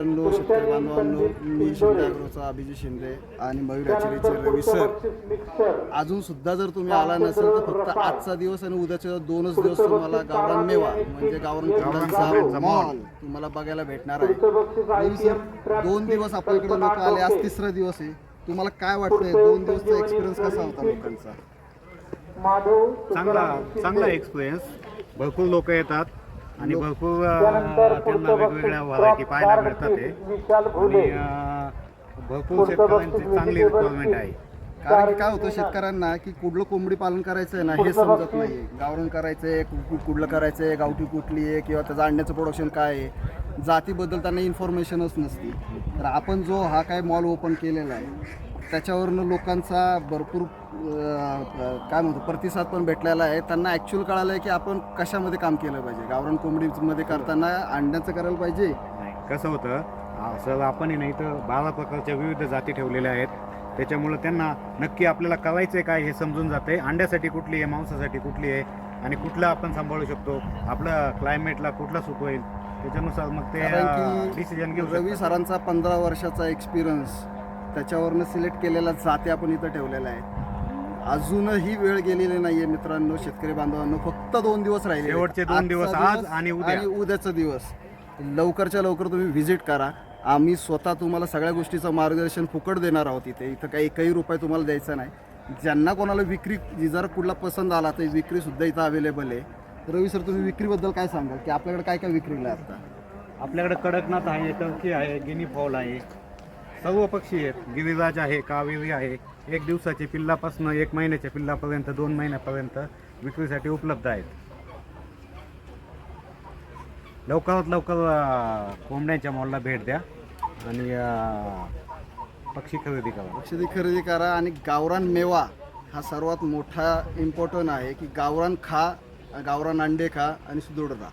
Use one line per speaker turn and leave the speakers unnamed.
मित्रांनो, शेतकरी बांधवांनो, मी शिंदे ॲग्रोचा अभिजित शिंदे आणि मयूर ॲग्रोचे रवी सर. अजून सुद्धा जर तुम्ही आला नसेल तर फक्त आजचा दिवस आणि उद्याचे 2च दिवस तुम्हाला गावरान मेवा म्हणजे गावरान कोंबड्यांचा मॉल तुम्हाला बघायला भेटणार आहे. रवी सर, 2 दिवस आपल्याकडे लोक आले, आज 3रा दिवस आहे. तुम्हाला काय वाटतंय, 2 दिवसचा एक्सपिरियन्स कसा होता लोकांचा?
चांगला एक्सपिरियन्स. भरपूर लोक येतात आणि भरपूर त्यांना वेगवेगळ्या व्हरायटी पाहायला मिळतात आणि भरपूर शेतकऱ्यांची चांगली रिक्वायरमेंट आहे.
कारण की काय होतं शेतकऱ्यांना की कुठलं कोंबडी पालन करायचं आहे ना हे समजत नाही. गावरान करायचं आहे, कुठलं करायचं आहे, गावठी कुठली आहे किंवा त्याचं अंड्याचं प्रोडक्शन काय आहे, जातीबद्दल त्यांना इन्फॉर्मेशनच नसते. तर आपण जो हा काय मॉल ओपन केलेला आहे त्याच्यावरनं लोकांचा भरपूर काय म्हणतो प्रतिसाद पण भेटलेला आहे. त्यांना ॲक्च्युअल कळालं आहे की आपण कशामध्ये काम केलं पाहिजे. गावरान कोंबडीमध्ये करताना अंड्याचं करायला पाहिजे.
नाही, कसं होतं सर, आपण नाही तर 12 प्रकारच्या विविध जाती ठेवलेल्या आहेत. त्याच्यामुळं त्यांना नक्की आपल्याला करायचं आहे काय हे समजून जाते. अंड्यासाठी कुठली आहे, मांसासाठी कुठली आहे आणि कुठलं आपण सांभाळू शकतो, आपलं क्लायमेटला कुठला सूट होईल त्याच्यानुसार मग ते डिसिजन घेऊ.
रवी सरांचा 15 वर्षाचा एक्सपिरियन्स त्याच्यावरनं सिलेक्ट केलेल्या जाती आपण इथं ठेवलेल्या आहेत. अजूनही वेळ गेलेली नाही आहे मित्रांनो, शेतकरी बांधवांनो. फक्त 2 दिवस राहिले,
शेवटचे 2 दिवस, आज आणि
उद्याचा दिवस. लवकरच्या लवकर तुम्ही व्हिजिट करा. आम्ही स्वतः तुम्हाला सगळ्या गोष्टीचं मार्गदर्शन फुकट देणार आहोत. इथं काही एकही रुपये तुम्हाला द्यायचा नाही. ज्यांना कोणाला विक्री जर कुठला पसंत आला तर विक्रीसुद्धा इथं अवेलेबल आहे. रवी सर, तुम्ही विक्रीबद्दल काय सांगाल की आपल्याकडे काय काय विक्रीला आहे आता?
आपल्याकडे कडकनाथ आहे, टर्की आहे, गिनी फॉल आहे, सर्व पक्षी आहेत. गिरिराज आहे, कावेरी आहे. 1 दिवसाच्या पिल्लापासून 1 महिन्याच्या पिल्लापर्यंत 2 महिन्यापर्यंत विक्रीसाठी उपलब्ध आहेत. लवकरात लवकर कोंबड्यांच्या मॉलला भेट द्या आणि पक्षी खरेदी करा.
आणि गावरान मेवा हा सर्वात मोठा इम्पॉर्टंट आहे की गावरान खा, गावरान अंडे खा आणि सुदृढ राहा.